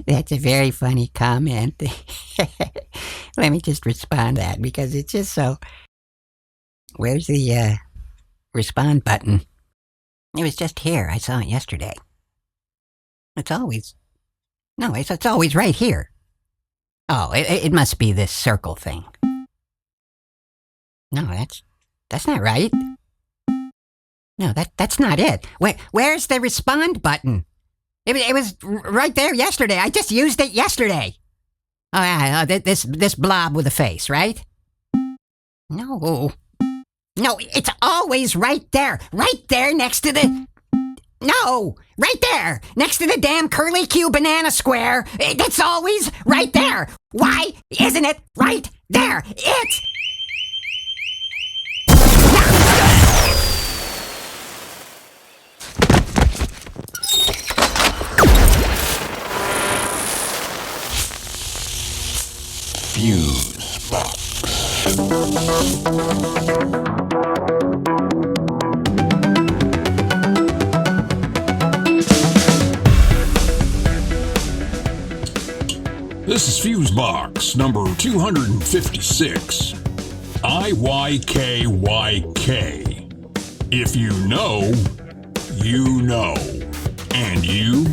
That's a very funny comment. Let me just respond to that because it's just so... Where's the respond button? It was just here. I saw it yesterday. It's always... No, it's always right here. Oh, it must be this circle thing. No, that's not right. No, that's not it. Where's the respond button? It was right there yesterday. I just used it yesterday. Oh, yeah, this blob with a face, right? No, it's always right there next to the... No, right there, next to the damn curly Q banana square. It's always right there. Why isn't it right there? It's... Fusebox. This is Fusebox number 256. IYKYK. If you know, you know. And you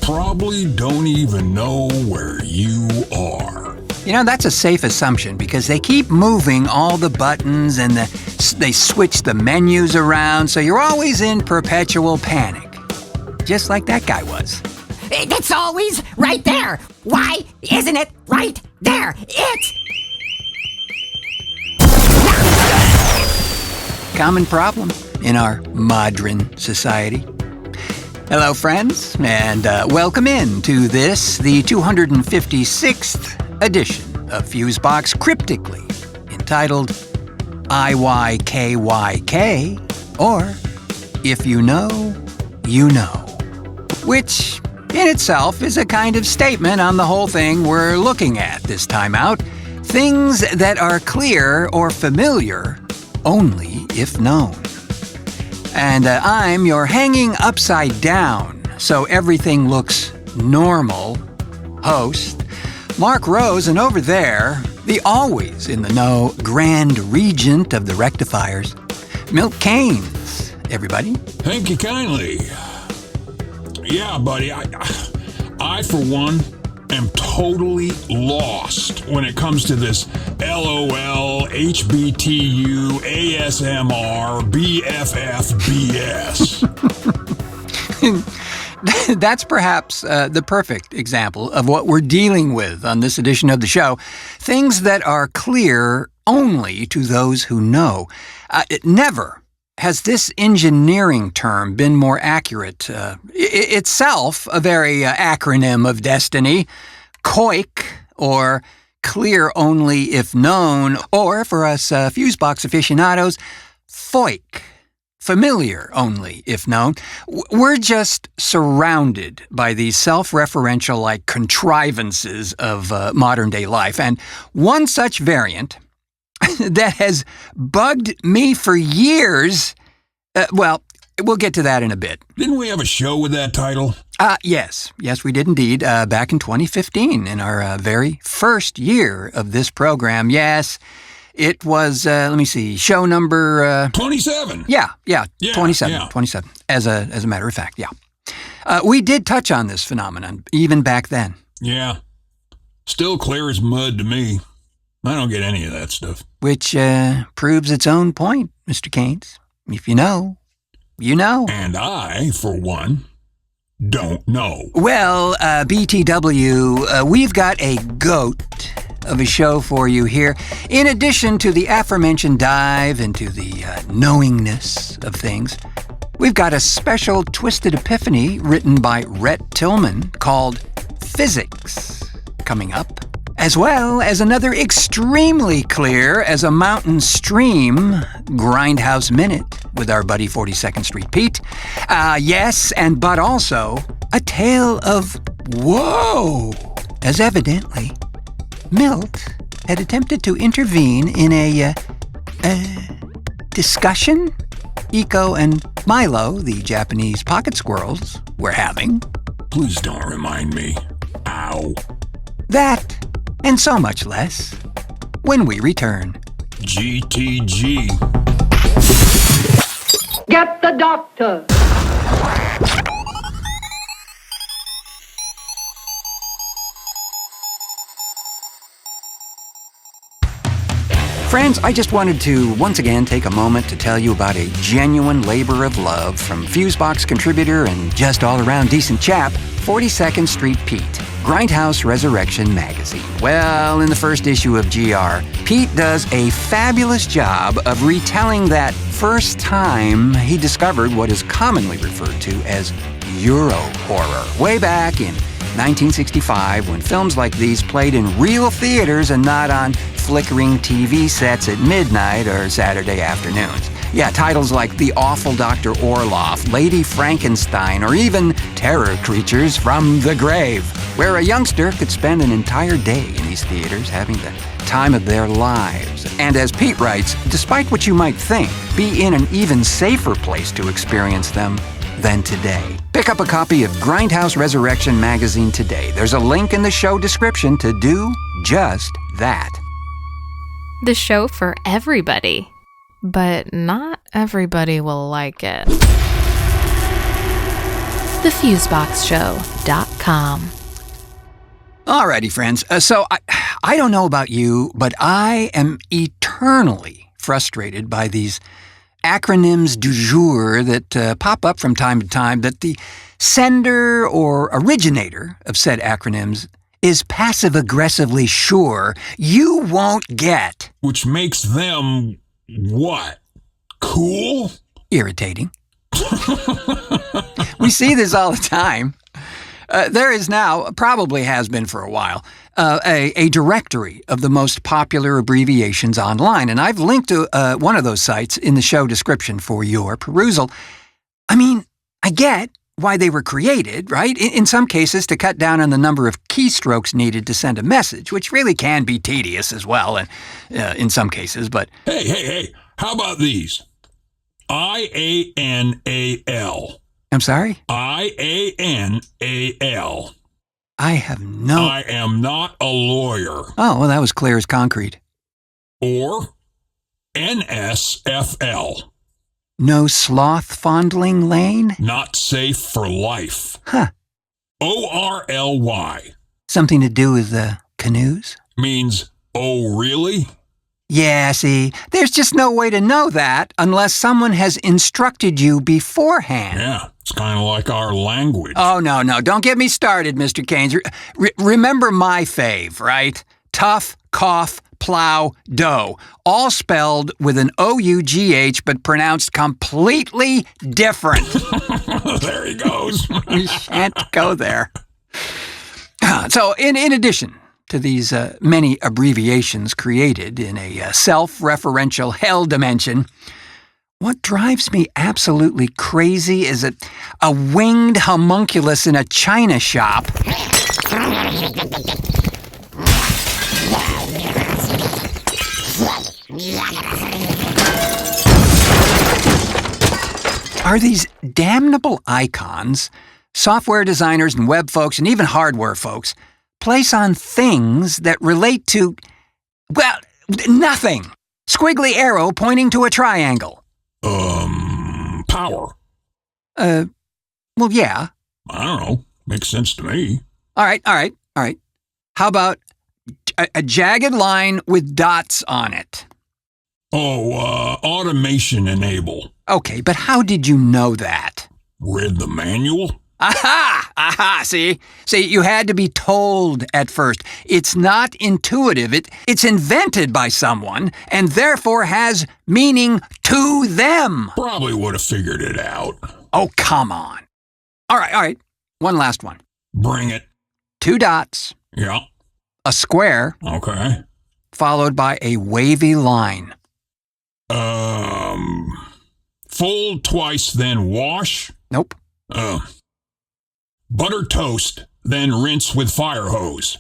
probably don't even know where you are. You know, that's a safe assumption because they keep moving all the buttons and they switch the menus around, so you're always in perpetual panic. Just like that guy was. It's always right there. Why isn't it right there? It's... Common problem in our modern society. Hello, friends, and welcome in to this, the 256th edition of Fusebox, cryptically entitled IYKYK, or If You Know, You Know, which in itself is a kind of statement on the whole thing we're looking at this time out. Things that are clear or familiar only if known. And I'm your hanging upside down, so everything looks normal host, Mark Rose, and over there, the always in the know Grand Regent of the Rectifiers, Milt Keynes, everybody. Thank you kindly. Yeah, buddy, I for one, am totally lost when it comes to this LOL, HBTU, ASMR, BFF, BS. That's perhaps the perfect example of what we're dealing with on this edition of the show. Things that are clear only to those who know. Never has this engineering term been more accurate. Itself a very acronym of destiny. KXRY, or clear only if known, or for us Fusebox aficionados, FOIK. Familiar only, if known. We're just surrounded by these self-referential contrivances of modern-day life. And one such variant that has bugged me for years, well, we'll get to that in a bit. Didn't we have a show with that title? Yes, we did indeed, back in 2015, in our very first year of this program. Yes. It was, let me see, show number... 27. Yeah, 27, yeah. 27, as a matter of fact, yeah. We did touch on this phenomenon, even back then. Yeah. Still clear as mud to me. I don't get any of that stuff. Which proves its own point, Mr. Keynes. If you know, you know. And I, for one, don't know. Well, BTW, we've got a goat of a show for you here. In addition to the aforementioned dive into the knowingness of things, we've got a special Twisted Epiphany written by Ret Tillman called Physics coming up, as well as another extremely clear as a mountain stream Grindhouse Minute with our buddy 42nd Street Pete. Yes, but also a tale of whoa, as evidently Milt had attempted to intervene in a discussion Iko and Milo, the Japanese pocket squirrels, were having. Please don't remind me. Ow. That, and so much less, when we return. GTG. Get the doctor! Friends, I just wanted to once again take a moment to tell you about a genuine labor of love from Fusebox contributor and just all-around decent chap, 42nd Street Pete, Grindhouse Resurrection Magazine. Well, in the first issue of GR, Pete does a fabulous job of retelling that first time he discovered what is commonly referred to as Euro horror, way back in 1965, when films like these played in real theaters and not on flickering TV sets at midnight or Saturday afternoons. Yeah, titles like The Awful Dr. Orloff, Lady Frankenstein, or even Terror Creatures from the Grave, where a youngster could spend an entire day in these theaters having the time of their lives. And as Pete writes, despite what you might think, be in an even safer place to experience them than today. Pick up a copy of Grindhouse Resurrection Magazine today. There's a link in the show description to do just that. The show for everybody, but not everybody will like it. TheFuseboxShow.com. Alrighty, friends. So I don't know about you, but I am eternally frustrated by these acronyms du jour that pop up from time to time that the sender or originator of said acronyms is passive-aggressively sure you won't get. Which makes them what? Cool? Irritating. We see this all the time. There is now, probably has been for a while, a directory of the most popular abbreviations online, and I've linked to one of those sites in the show description for your perusal. I mean, I get why they were created, right? In some cases, to cut down on the number of keystrokes needed to send a message, which really can be tedious as well, and in some cases, but... Hey, how about these? IANAL. I'm sorry? IANAL. I have no... I am not a lawyer. Oh, well, that was clear as concrete. Or NSFL. No sloth fondling lane? Not safe for life. Huh. ORLY. Something to do with canoes? Means, oh, really? Yeah, see, there's just no way to know that unless someone has instructed you beforehand. Yeah, it's kind of like our language. Oh, no, don't get me started, Mr. Keynes. Remember my fave, right? Tough, cough, plow, dough. All spelled with an O-U-G-H, but pronounced completely different. There he goes. We shan't go there. So, in addition to these many abbreviations created in a self-referential hell dimension, what drives me absolutely crazy is a winged homunculus in a china shop are these damnable icons software designers and web folks and even hardware folks place on things that relate to, well, nothing. Squiggly arrow pointing to a triangle. Power. Well, yeah. I don't know. Makes sense to me. All right. How about a jagged line with dots on it? Automation enable. Okay, but how did you know that? Read the manual? Aha! See, you had to be told at first. It's not intuitive. It's invented by someone and therefore has meaning to them. Probably would have figured it out. Oh, come on. All right. One last one. Bring it. 2 dots. Yeah. A square. Okay. Followed by a wavy line. Fold twice, then wash? Nope. Butter toast, then rinse with fire hose.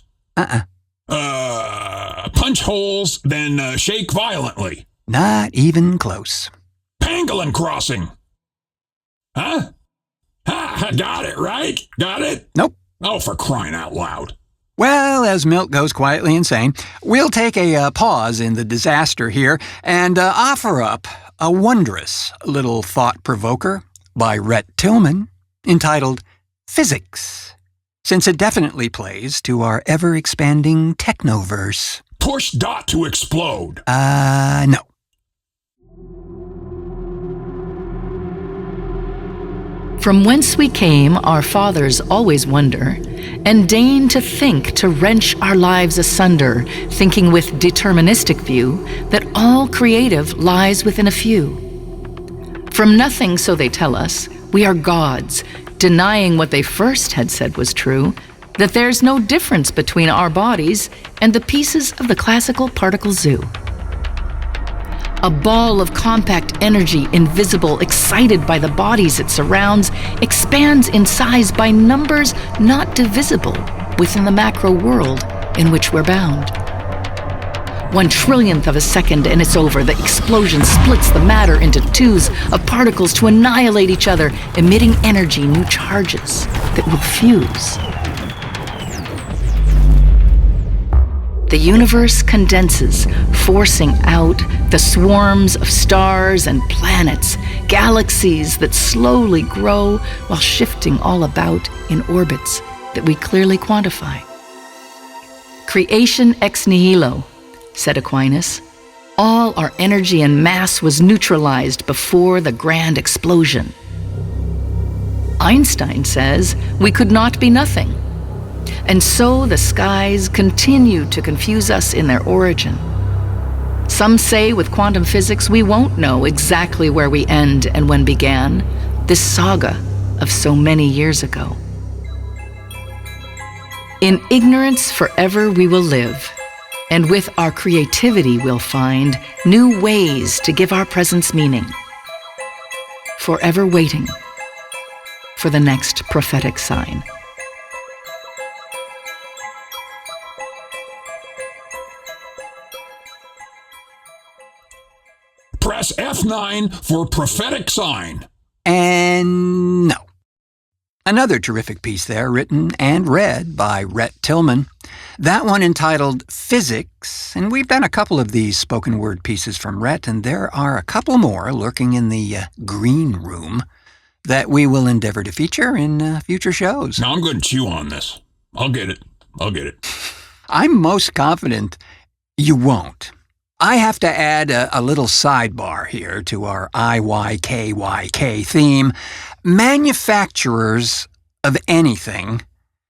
Punch holes, then shake violently. Not even close. Pangolin crossing. Huh? Ha! Got it, right? Got it? Nope. Oh, for crying out loud. Well, as Milt goes quietly insane, we'll take a pause in the disaster here and offer up a wondrous little thought-provoker by Ret Tillman entitled Physics, since it definitely plays to our ever-expanding technoverse. Push dot to explode. No. From whence we came, our fathers always wonder, and deign to think to wrench our lives asunder, thinking with deterministic view that all creative lies within a few. From nothing, so they tell us, we are gods, denying what they first had said was true, that there's no difference between our bodies and the pieces of the classical particle zoo. A ball of compact energy, invisible, excited by the bodies it surrounds, expands in size by numbers not divisible within the macro world in which we're bound. 1/1,000,000th of a second and it's over. The explosion splits the matter into twos of particles to annihilate each other, emitting energy, new charges that will fuse. The universe condenses, forcing out the swarms of stars and planets, galaxies that slowly grow while shifting all about in orbits that we clearly quantify. Creation ex nihilo, said Aquinas. All our energy and mass was neutralized before the grand explosion. Einstein says we could not be nothing. And so the skies continue to confuse us in their origin. Some say with quantum physics we won't know exactly where we end and when began this saga of so many years ago. In ignorance forever we will live, and with our creativity we'll find new ways to give our presence meaning. Forever waiting for the next prophetic sign. Press F9 for prophetic sign. And no. Another terrific piece there, written and read by Ret Tillman. That one entitled Physics, and we've done a couple of these spoken word pieces from Ret, and there are a couple more lurking in the green room that we will endeavor to feature in future shows. Now I'm going to chew on this. I'll get it. I'm most confident you won't. I have to add a little sidebar here to our IYKYK theme. Manufacturers of anything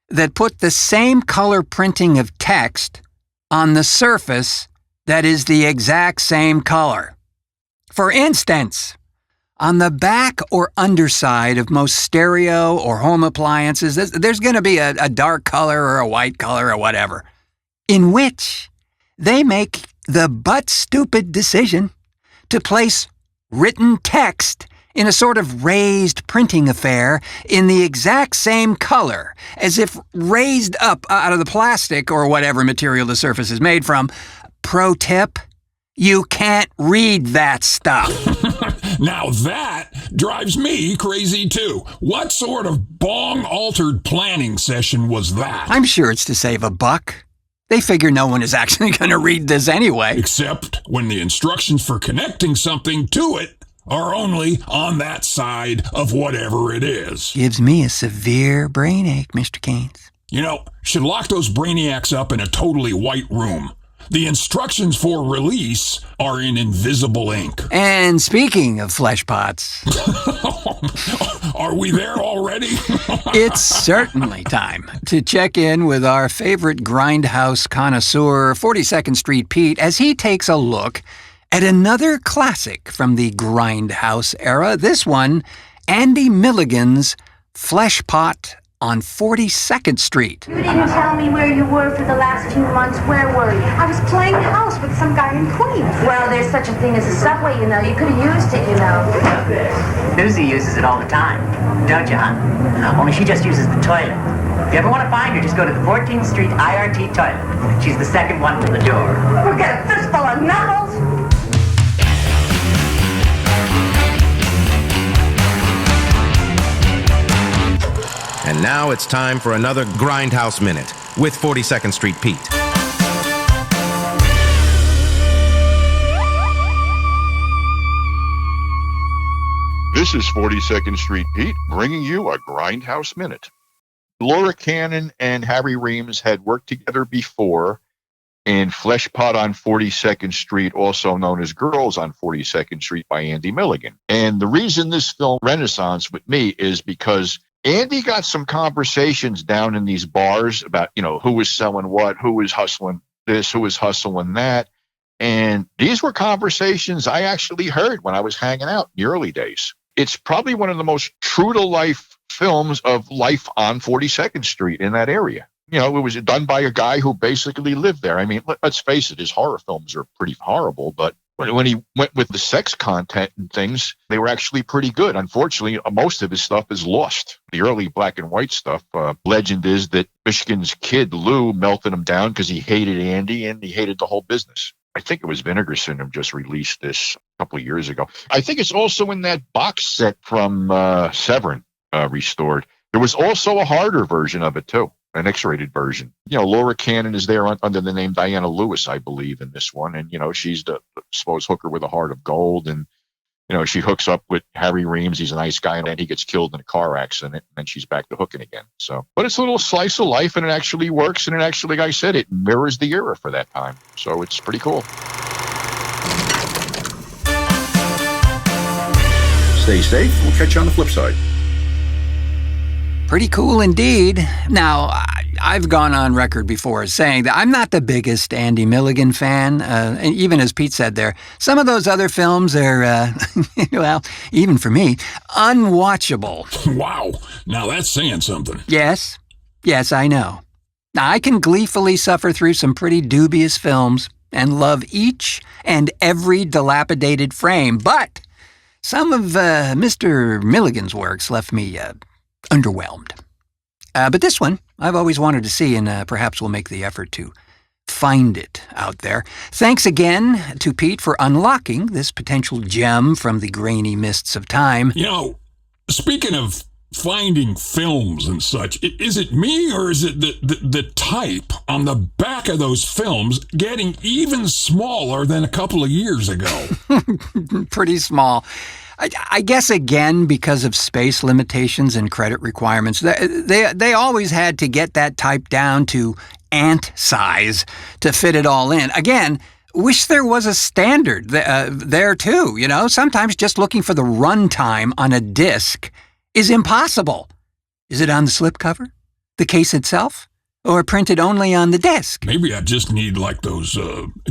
that put the same color printing of text on the surface that is the exact same color. For instance, on the back or underside of most stereo or home appliances, there's going to be a dark color or a white color or whatever, in which they make the butt-stupid decision to place written text in a sort of raised printing affair in the exact same color, as if raised up out of the plastic or whatever material the surface is made from. Pro tip, you can't read that stuff. Now that drives me crazy too. What sort of Bong Altered planning session was that? I'm sure it's to save a buck. They figure no one is actually going to read this anyway. Except when the instructions for connecting something to it are only on that side of whatever it is. Gives me a severe brain ache, Mr. Keynes. You know, should lock those brainiacs up in a totally white room. The instructions for release are in invisible ink. And speaking of fleshpots... Are we there already? It's certainly time to check in with our favorite Grindhouse connoisseur, 42nd Street Pete, as he takes a look at another classic from the Grindhouse era. This one, Andy Milligan's Fleshpot on 42nd Street. You didn't tell me where you were for the last few months. Where were you? I was playing house with some guy in Queens. Well, there's such a thing as a subway, you know. You could have used it, you know. Lucy uses it all the time, don't you, hon? Only she just uses the toilet. If you ever want to find her, just go to the 14th Street IRT toilet. She's the second one from the door. We'll get a fistful of knuckles. And now it's time for another Grindhouse Minute with 42nd Street Pete. This is 42nd Street Pete bringing you a Grindhouse Minute. Laura Cannon and Harry Reams had worked together before in Fleshpot on 42nd Street, also known as Girls on 42nd Street by Andy Milligan. And the reason this film renaissance with me is because Andy got some conversations down in these bars about, who was selling what, who was hustling this, who was hustling that. And these were conversations I actually heard when I was hanging out in the early days. It's probably one of the most true-to-life films of life on 42nd Street in that area. It was done by a guy who basically lived there. I mean, let's face it, his horror films are pretty horrible, but when he went with the sex content and things, they were actually pretty good. Unfortunately, most of his stuff is lost. The early black and white stuff, legend is that Michigan's kid, Lou, melted him down because he hated Andy and he hated the whole business. I think it was Vinegar Syndrome just released this a couple of years ago. I think it's also in that box set from Severin, restored. There was also a harder version of it, too. An X-rated version. Laura Cannon is there under the name Diana Lewis, I believe, in this one. And, she's the supposed hooker with a heart of gold. And, she hooks up with Harry Reams. He's a nice guy. And then he gets killed in a car accident. And then she's back to hooking again. But it's a little slice of life, and it actually works. And it actually, like I said, it mirrors the era for that time. So it's pretty cool. Stay safe. We'll catch you on the flip side. Pretty cool indeed. Now, I've gone on record before as saying that I'm not the biggest Andy Milligan fan. And even as Pete said there, some of those other films are, well, even for me, unwatchable. Wow. Now that's saying something. Yes, I know. Now, I can gleefully suffer through some pretty dubious films and love each and every dilapidated frame, but some of Mr. Milligan's works left me underwhelmed. But this one, I've always wanted to see, and perhaps we'll make the effort to find it out there. Thanks again to Pete for unlocking this potential gem from the grainy mists of time. Speaking of finding films and such, is it me or is it the type on the back of those films getting even smaller than a couple of years ago? Pretty small. I guess, again, because of space limitations and credit requirements, they always had to get that type down to ant size to fit it all in. Again, wish there was a standard there, too. Sometimes just looking for the runtime on a disc is impossible. Is it on the slipcover, the case itself, or printed only on the disc? Maybe I just need those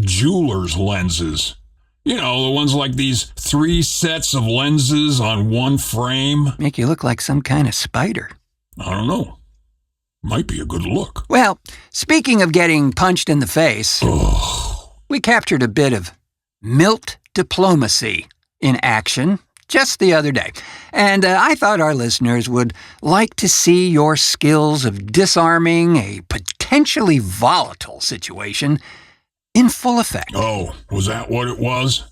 jeweler's lenses. The ones like these 3 sets of lenses on one frame. Make you look like some kind of spider. I don't know. Might be a good look. Well, speaking of getting punched in the face, we captured a bit of milt diplomacy in action just the other day. And I thought our listeners would like to see your skills of disarming a potentially volatile situation in full effect. Oh, was that what it was?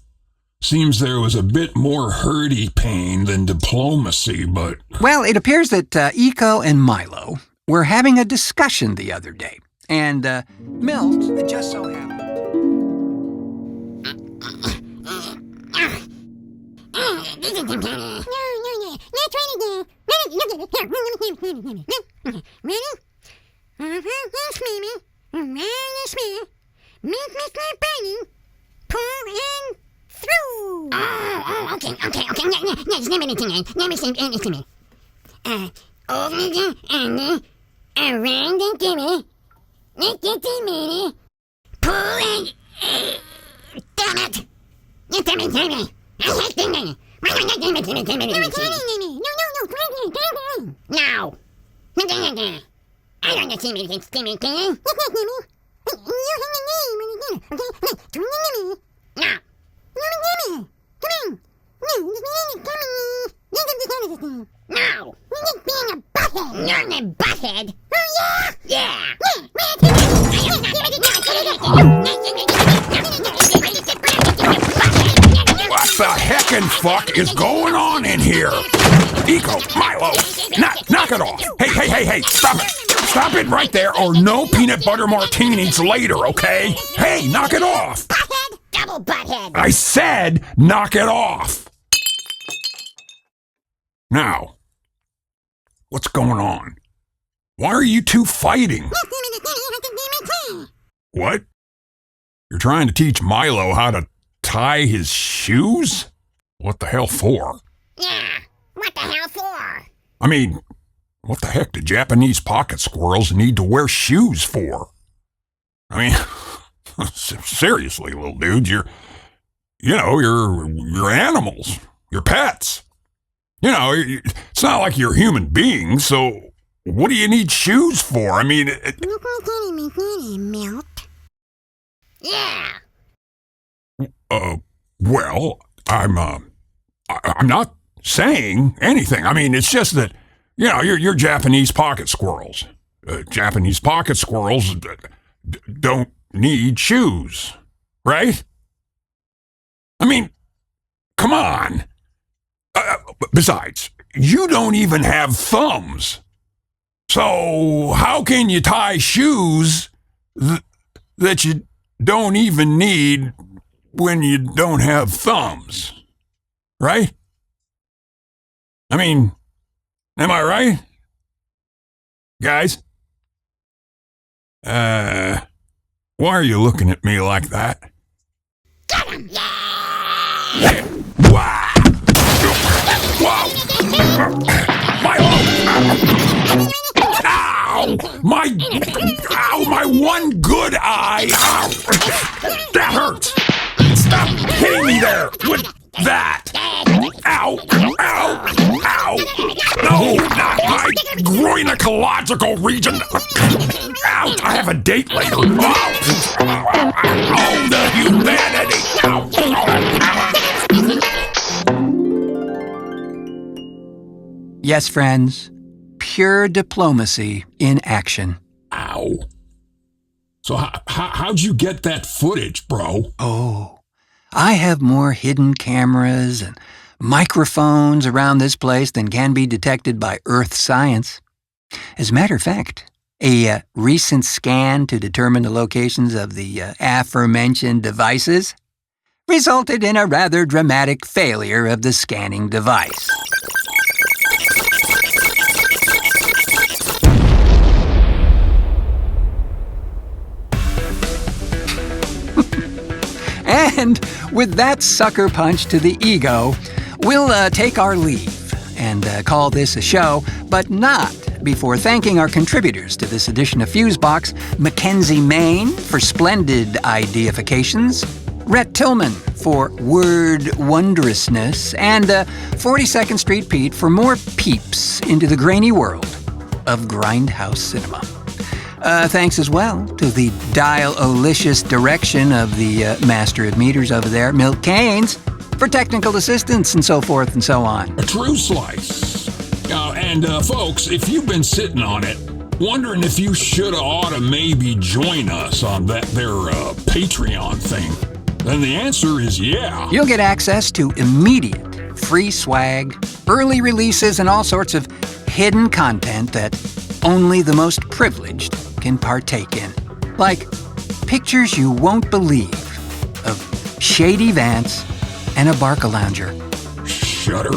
Seems there was a bit more hurdy pain than diplomacy, but... Well, it appears that Eco and Milo were having a discussion the other day, and Milt just so happened... Pull in through. Oh, okay. Yes, let me see. Over the and around the dimmy. Let the minute. Pull in. Damn it. Damn it. I hate dimmy. No. Now. I don't know Timmy. It's Timmy. You have a name when you get it, okay? Come on, no. Come on. No. You're just being a butthead. You're a butthead. Oh, yeah? What the heck frickin' fuck is going on in here? Eco, Milo, knock it off. Hey, stop it. Stop it right there, or no peanut butter martinis later, okay? Hey, knock it off. Butthead, double butthead. I said knock it off. Now, what's going on? Why are you two fighting? What? You're trying to teach Milo how to tie his shoes? What the hell for? Yeah, what the hell for? I mean, what the heck do Japanese pocket squirrels need to wear shoes for? I mean, seriously, little dude, you're animals, you're pets. It's not like you're human beings, so what do you need shoes for? I mean, Milk. Yeah. Well, I'm not saying anything. I mean, it's just that, you're Japanese pocket squirrels. Japanese pocket squirrels don't need shoes, right? I mean, come on. Besides, you don't even have thumbs. So how can you tie shoes that you don't even need when you don't have thumbs? Right? I mean, am I right? Guys? Why are you looking at me like that? Get him! Yeah! Wow! Ow! My one good eye! Ow! That hurts! Stop hitting me there with that! Ow! No, not my groinecological region! Ouch! I have a date later! Oh, the humanity! Yes, friends, pure diplomacy in action. Ow. So how'd you get that footage, bro? Oh, I have more hidden cameras and microphones around this place than can be detected by Earth science. As a matter of fact, a recent scan to determine the locations of the aforementioned devices resulted in a rather dramatic failure of the scanning device. And with that sucker punch to the ego, we'll take our leave and call this a show, but not before thanking our contributors to this edition of Fusebox: Mackenzie Main for splendid ideifications, Ret Tillman for word wondrousness, and 42nd Street Pete for more peeps into the grainy world of Grindhouse cinema. Thanks as well to the dial-olicious direction of the master of meters over there, Milt Keynes, for technical assistance and so forth and so on. A true slice. And folks, if you've been sitting on it, wondering if you should ought to maybe join us on their Patreon thing, then the answer is yeah. You'll get access to immediate free swag, early releases, and all sorts of hidden content that only the most privileged can partake in. Like pictures you won't believe of Shady Vance and a Barcalounger. Shudder.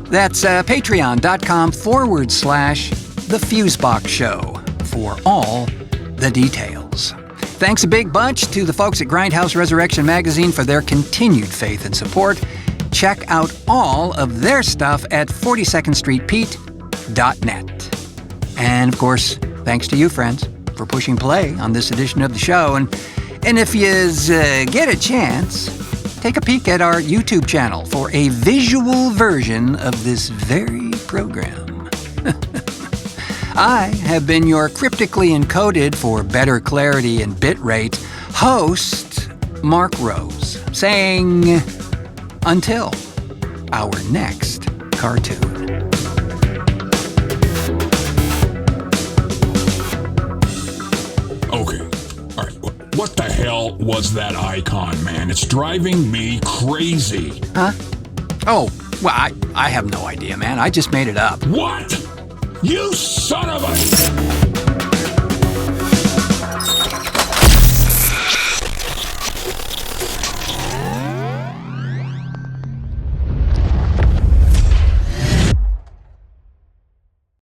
That's patreon.com/The Fusebox Show for all the details. Thanks a big bunch to the folks at Grindhouse Resurrection Magazine for their continued faith and support. Check out all of their stuff at 42ndstreetpete.net. And of course, thanks to you, friends, for pushing play on this edition of the show. And if you get a chance, take a peek at our YouTube channel for a visual version of this very program. I have been your cryptically encoded, for better clarity and bitrate, host, Mark Rose, saying, until our next cartoon. Okay. All right. What the hell was that icon, man? It's driving me crazy. Huh? Oh, well, I have no idea, man. I just made it up. What? You son of a...